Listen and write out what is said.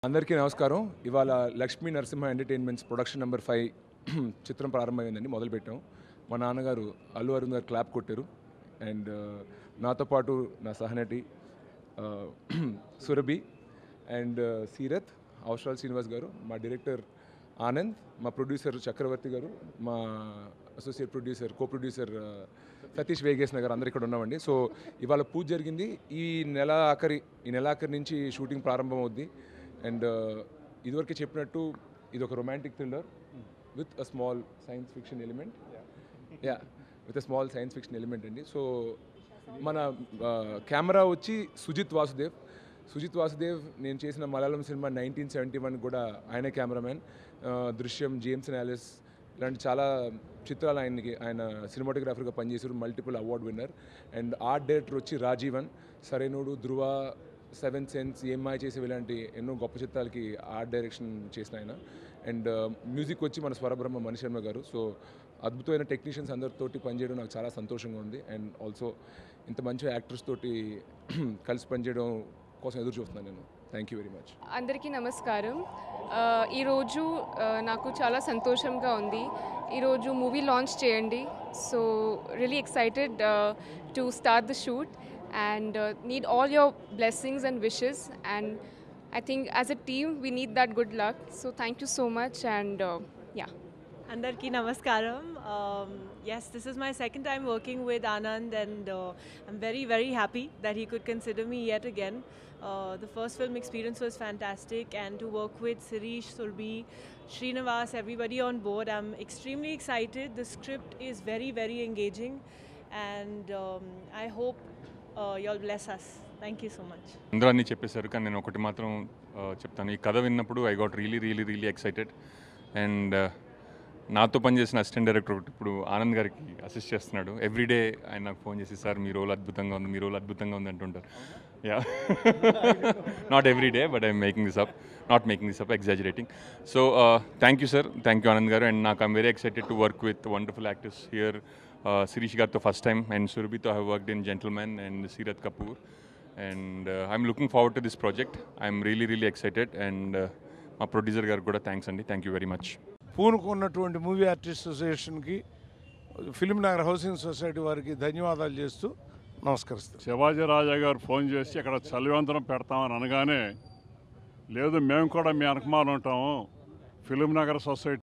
అందరికీ నమస్కారం. ఇవాళ Lakshmi Narasimha entertainments production number 5 చిత్రం ప్రారంభమైందండి. మొదలుపెట్టాం. మా నాన్నగారు అల్లు అరుణ్ గారు క్లాప్ కొట్టారు. అండ్ నాతో పాటు నా సహనటి సురభి అండ్ సీరత్, అవసరాల్ శ్రీనివాస్ గారు, మా డైరెక్టర్ ఆనంద్, మా ప్రొడ్యూసర్ చక్రవర్తి గారు, మా associate producer co producer Satish వేగేస్ నగర్, అందరు ఇక్కడ ఉన్నామండి. సో ఇవాళ పూజ జరిగింది. ఈ నెల ఆఖరి నుంచి షూటింగ్ ప్రారంభం అవుద్ది. అండ్ ఇదివరకే చెప్పినట్టు ఇది ఒక romantic thriller with a small science fiction element. With a small science fiction element అండి. సో మన కెమెరా వచ్చి సుజిత్ వాసుదేవ్ నేను చేసిన మలయాళం సినిమా 1971 కూడా ఆయనే కెమెరామ్యాన్. దృశ్యం, జేమ్స్ అండ్ ఆలిస్ ఇలాంటి చాలా చిత్రాలు ఆయన సినిమాటోగ్రాఫర్గా పనిచేశారు. Multiple award winner. And art director వచ్చి రాజీవన్, సరైనోడు, ధృవ, 7th సెన్స్, ఏమ్మాయి చేసేవి, ఇలాంటి ఎన్నో గొప్ప చిత్రాలకి ఆర్ట్ డైరెక్షన్ చేసిన ఆయన. అండ్ మ్యూజిక్ వచ్చి మన స్వరబ్రహ్మ మణిశర్మ గారు. సో అద్భుతమైన టెక్నీషియన్స్ అందరితోటి పనిచేయడం నాకు చాలా సంతోషంగా ఉంది. అండ్ ఆల్సో ఇంత మంచి యాక్టర్స్ తోటి కలిసి పనిచేయడం కోసం ఎదురు చూస్తున్నాను నేను. Thank you very much. అందరికీ నమస్కారం. ఈరోజు నాకు చాలా సంతోషంగా ఉంది. ఈరోజు మూవీ లాంచ్ చేయండి. So really excited to start the shoot and need all your blessings and wishes, and I think as a team we need that good luck, so thank you so much. And yeah, Andarki namaskaram. Yes, this is my second time working with Anand, and I'm very, very happy that he could consider me yet again. The first film experience was fantastic, and to work with Sirish, Surbhi, Srinivas, everybody on board, I'm extremely excited. The script is very, very engaging, and I hope you'll bless us. Thank you so much. అందరూ అన్నీ చెప్పేశారు, కానీ నేను ఒకటి మాత్రం చెప్తాను. ఈ కథ విన్నప్పుడు I got really excited. And నాతో పనిచేసిన అసిస్టెంట్ డైరెక్టర్ ఇప్పుడు ఆనంద్ గారికి అసిస్ట్ చేస్తున్నాడు. ఎవ్రీడే ఆయన నాకు ఫోన్ చేసి, సార్ మీ రోల్ అద్భుతంగా ఉంది అంటుంటారు. Yeah, not everyday, but I'm not making this up, exaggerating. So thank you sir, thank you Anand గారు. అండ్ నాకు I'm very excited to work with wonderful actors here. Sirish gartho first time, and Surbhi I have worked in Gentleman and Seerath Kapoor, and I'm looking forward to this project. I'm really excited, and my producer garu kuda thanks andi. Thank you very much. పూనుకున్నటువంటి movie artist అసోసియేషన్కి, Film Nagar housing society వారికి ధన్యవాదాలు చేస్తూ నమస్కరిస్తాను. శివాజీ రాజా గారు phone చేసి ఇక్కడ చలివంతరం పెడతామని అనగానే, లేదు మేము కూడా మీ వెనకమాల ఉంటాము, ఫిల్మ్ నగర్ సొసైటీ